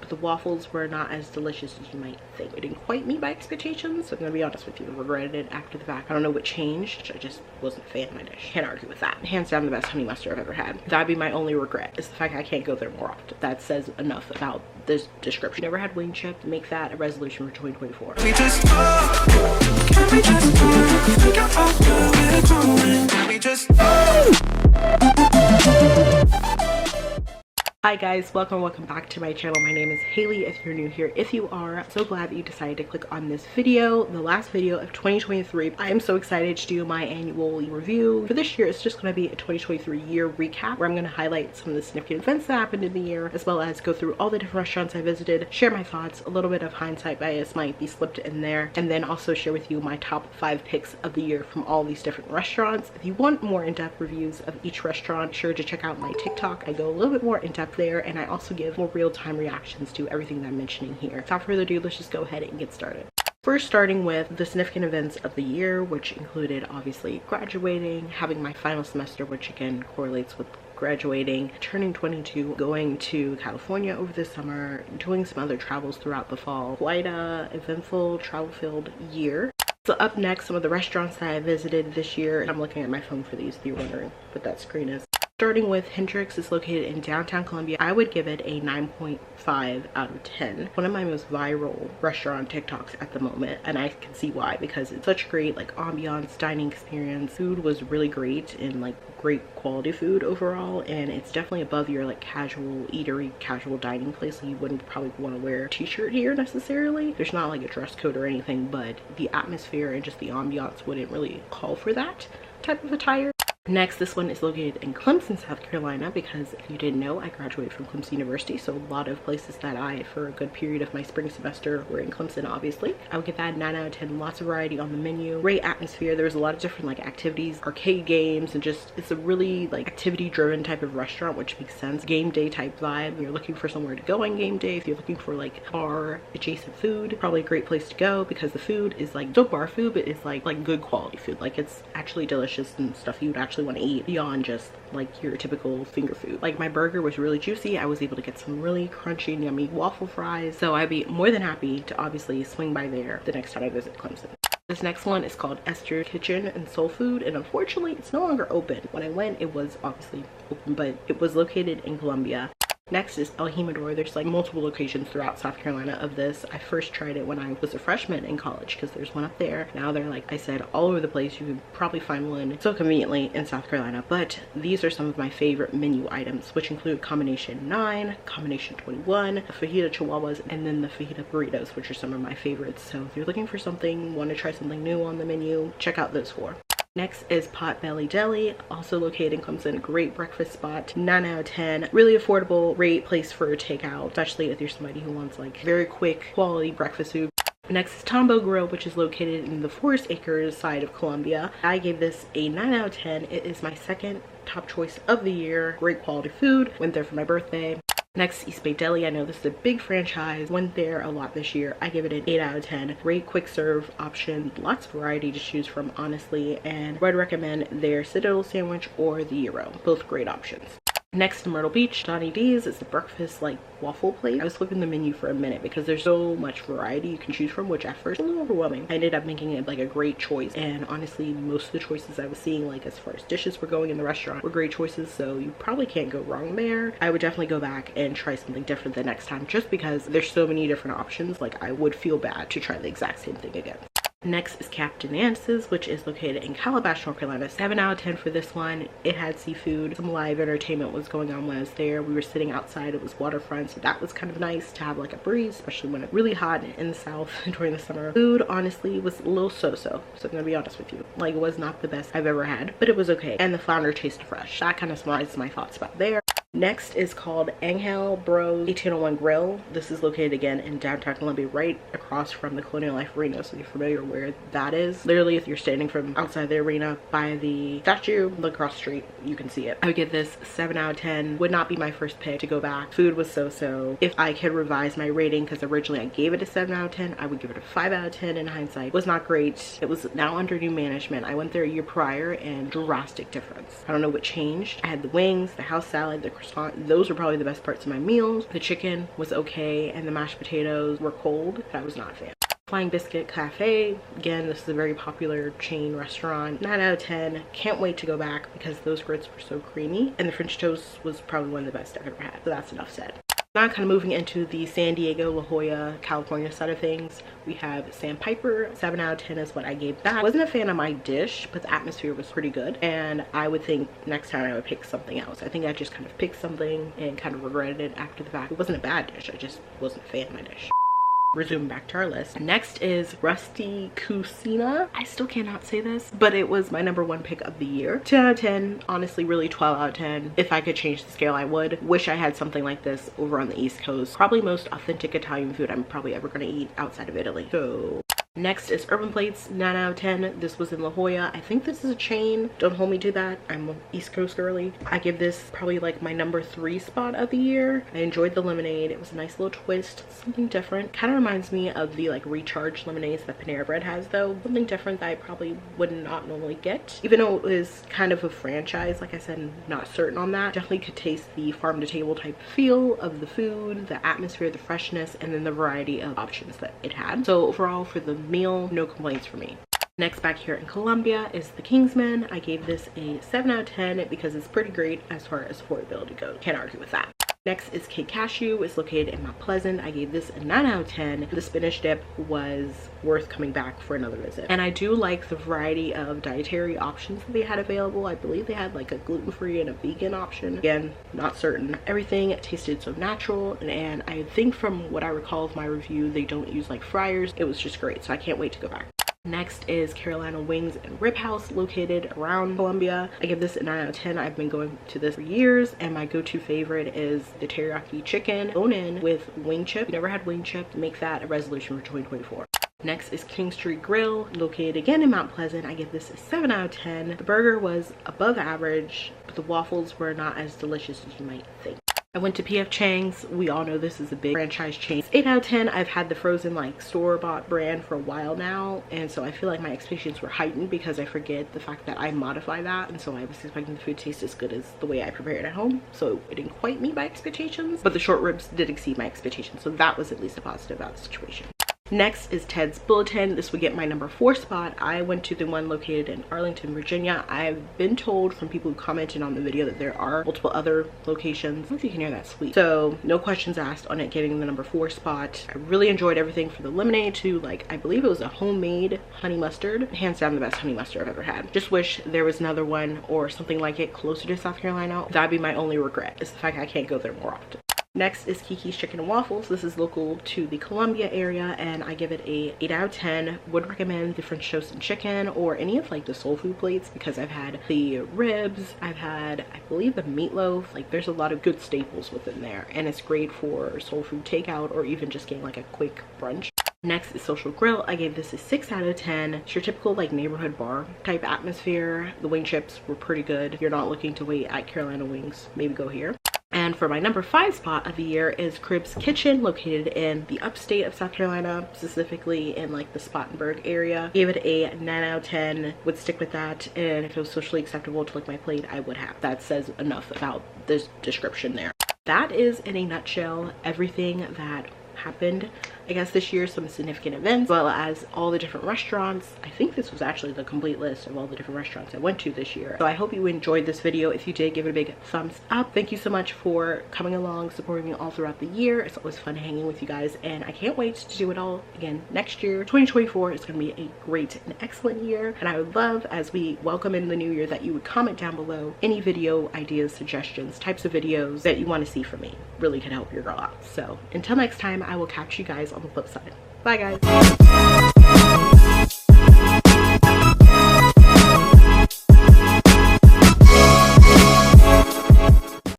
The waffles were not as delicious as you might think. It didn't quite meet my expectations, so I'm gonna be honest with you. I regretted it after the fact. I don't know what changed. I just wasn't a fan of my dish. Can't argue with that. Hands down the best honey mustard I've ever had. That'd be my only regret, is the fact I can't go there more often. That says enough about this description. Never had wing chip. Make that a resolution for 2024. We just can we just think about where we're going? Can we just Hi guys, welcome back to my channel. My name is Haley if you're new here. If you are, so glad that you decided to click on this video, the last video of 2023. I am so excited to do my annual review. For this year, it's just going to be a 2023 year recap where I'm going to highlight some of the significant events that happened in the year, as well as go through all the different restaurants I visited, share my thoughts, a little bit of hindsight bias might be slipped in there, and then also share with you my top 5 picks of the year from all these different restaurants. If you want more in-depth reviews of each restaurant, be sure to check out my TikTok. I go a little bit more in-depth there, and I also give more real-time reactions to everything that I'm mentioning here. Without further ado, let's just go ahead and get started. First, starting with the significant events of the year, which included obviously graduating, having my final semester, which again correlates with graduating, turning 22, going to California over the summer, doing some other travels throughout the fall. Quite a eventful, travel-filled year. So up next, some of the restaurants that I visited this year. I'm looking at my phone for these if you're wondering what that screen is. Starting with Hendrix, is located in downtown Columbia. I would give it a 9.5 out of 10. One of my most viral restaurant TikToks at the moment, and I can see why, because it's such great like ambiance, dining experience. Food was really great and like great quality food overall, and it's definitely above your like casual eatery, casual dining place. You wouldn't probably want to wear a t-shirt here necessarily. There's not like a dress code or anything, but the atmosphere and just the ambiance wouldn't really call for that type of attire. Next, this one is located in Clemson, South Carolina, because if you didn't know, I graduated from Clemson University, so a lot of places that I, for a good period of my spring semester, were in Clemson, obviously. I would give that 9 out of 10. Lots of variety on the menu, great atmosphere. There's a lot of different like activities, arcade games, and just it's a really like activity driven type of restaurant, which makes sense. Game day type vibe. You're looking for somewhere to go on game day. If you're looking for like bar adjacent food, probably a great place to go, because the food is like still bar food, but it's like good quality food. Like it's actually delicious and stuff you would actually want to eat beyond just like your typical finger food. Like my burger was really juicy. I was able to get some really crunchy and yummy waffle fries, so I'd be more than happy to obviously swing by there the next time I visit Clemson. This next one is called Esther's Kitchen and Soul Food, and unfortunately it's no longer open. When I went, it was obviously open, but it was located in Columbia. Next is El Jimador. There's like multiple locations throughout South Carolina of this. I first tried it when I was a freshman in college, because there's one up there. Now they're, like I said, all over the place. You could probably find one so conveniently in South Carolina. But these are some of my favorite menu items, which include combination 9, combination 21, the fajita chihuahuas, and then the fajita burritos, which are some of my favorites. So if you're looking for something, want to try something new on the menu, check out those 4. Next is Potbelly Deli, also located in Clemson. Great breakfast spot, 9 out of 10. Really affordable, great place for takeout, especially if you're somebody who wants like very quick quality breakfast food. Next is Tombo Grill, which is located in the Forest Acres side of Columbia. I gave this a 9 out of 10. It is my second top choice of the year. Great quality food. Went there for my birthday. Next, East Bay Deli. I know this is a big franchise. Went there a lot this year. I give it an 8 out of 10. Great quick serve option. Lots of variety to choose from, honestly. And I'd recommend their Citadel sandwich or the gyro. Both great options. Next to Myrtle Beach, Johnny D's is the breakfast like waffle place. I was flipping the menu for a minute because there's so much variety you can choose from, which at first was a little overwhelming. I ended up making it like a great choice, and honestly most of the choices I was seeing, like as far as dishes were going in the restaurant, were great choices, so you probably can't go wrong there. I would definitely go back and try something different the next time, just because there's so many different options. Like I would feel bad to try the exact same thing again. Next is Captain Ance's, which is located in Calabash, North Carolina. 7 out of 10 for this one. It had seafood. Some live entertainment was going on when I was there. We were sitting outside. It was waterfront, so that was kind of nice to have like a breeze, especially when it's really hot in the south during the summer. Food honestly was a little so-so, so I'm gonna be honest with you. Like it was not the best I've ever had, but it was okay. And the flounder tasted fresh. That kind of summarizes my thoughts about there. Next is called Angel Bros 1801 Grill. This is located again in downtown Columbia, right across from the Colonial Life Arena, so if you're familiar where that is. Literally, if you're standing from outside the arena by the statue, look across the street, you can see it. I would give this 7 out of 10. Would not be my first pick to go back. Food was so-so. If I could revise my rating, because originally I gave it a 7 out of 10, I would give it a 5 out of 10 in hindsight. It was not great. It was now under new management. I went there a year prior and drastic difference. I don't know what changed. I had the wings, the house salad, the croissant croissant. Those were probably the best parts of my meals. The chicken was okay and the mashed potatoes were cold, but I was not a fan. Flying Biscuit Cafe, again, this is a very popular chain restaurant. 9 out of 10. Can't wait to go back because those grits were so creamy, and the French toast was probably one of the best I've ever had. So that's enough said. Now kind of moving into the San Diego, La Jolla, California side of things, we have Sandpiper. 7 out of 10 is what I gave that. I wasn't a fan of my dish, but the atmosphere was pretty good, and I would think next time I would pick something else. I think I just kind of picked something and kind of regretted it after the fact. It wasn't a bad dish, I just wasn't a fan of my dish. Resume back to our list. Next is Rusty Cucina. I still cannot say this, but it was my #1 pick of the year. 10 out of 10, honestly really 12 out of 10. If I could change the scale, I would. Wish I had something like this over on the East Coast. Probably most authentic Italian food I'm probably ever gonna eat outside of Italy. So next is Urban Plates, 9 out of 10. This was in La Jolla. I think this is a chain. Don't hold me to that. I'm an East Coast girly. I give this probably like my #3 spot of the year. I enjoyed the lemonade. It was a nice little twist, something different. Kind of reminds me of the like recharged lemonades that Panera Bread has though. Something different that I probably would not normally get. Even though it was kind of a franchise, like I said, I'm not certain on that. Definitely could taste the farm to table type feel of the food, the atmosphere, the freshness, and then the variety of options that it had. So overall for the meal, no complaints for me. Next back here in Colombia is the Kingsman. I gave this a 7 out of 10 because it's pretty great as far as affordability goes. Can't argue with that. Next is Kid Cashew. It's located in Mount Pleasant. I gave this a 9 out of 10. The spinach dip was worth coming back for another visit. And I do like the variety of dietary options that they had available. I believe they had like a gluten-free and a vegan option. Again, not certain. Everything tasted so natural, and I think from what I recall of my review, they don't use like fryers. It was just great, so I can't wait to go back. Next is Carolina Wings and Rib House, located around Columbia. I give this a 9 out of 10. I've been going to this for years, and my go-to favorite is the teriyaki chicken bone-in with wing chip. If you never had wing chip, make that a resolution for 2024. Next is King Street Grill, located again in Mount Pleasant. I give this a 7 out of 10. The burger was above average, but the waffles were not as delicious as you might think. I went to PF Chang's. We all know this is a big franchise chain. 8 out of 10. I've had the frozen like store-bought brand for a while now, and so I feel like my expectations were heightened because I forget the fact that I modify that, and so I was expecting the food to taste as good as the way I prepare it at home, so it didn't quite meet my expectations, but the short ribs did exceed my expectations, so that was at least a positive about the situation. Next is Ted's Bulletin. This would get my #4 spot. I went to the one located in Arlington, Virginia. I've been told from people who commented on the video that there are multiple other locations. I don't know if you can hear that sweet. So no questions asked on it getting the #4 spot. I really enjoyed everything from the lemonade to like, I believe it was a homemade honey mustard. Hands down the best honey mustard I've ever had. Just wish there was another one or something like it closer to South Carolina. That'd be my only regret, is the fact I can't go there more often. Next is Kiki's Chicken and Waffles. This is local to the Columbia area, and I give it a 8 out of 10. Would recommend the French toast and chicken or any of like the soul food plates, because I've had the ribs, I've had, I believe, the meatloaf. Like there's a lot of good staples within there, and it's great for soul food takeout or even just getting like a quick brunch. Next is Social Grill. I gave this a 6 out of 10. It's your typical like neighborhood bar type atmosphere. The wing chips were pretty good. If you're not looking to wait at Carolina Wings, maybe go here. And for my #5 spot of the year is Crib's Kitchen, located in the upstate of South Carolina, specifically in like the Spartanburg area. Gave it a 9 out of 10. Would stick with that, and if it was socially acceptable to lick my plate, I would have. That says enough about this description there. That is, in a nutshell, everything that happened, I guess, this year. Some significant events, as well as all the different restaurants. I think this was actually the complete list of all the different restaurants I went to this year. So I hope you enjoyed this video. If you did, give it a big thumbs up. Thank you so much for coming along, supporting me all throughout the year. It's always fun hanging with you guys, and I can't wait to do it all again next year. 2024 is going to be a great and excellent year, and I would love, as we welcome in the new year, that you would comment down below any video ideas, suggestions, types of videos that you want to see from me. Really can help your girl out. So until next time, I will catch you guys on the flip side. Bye guys.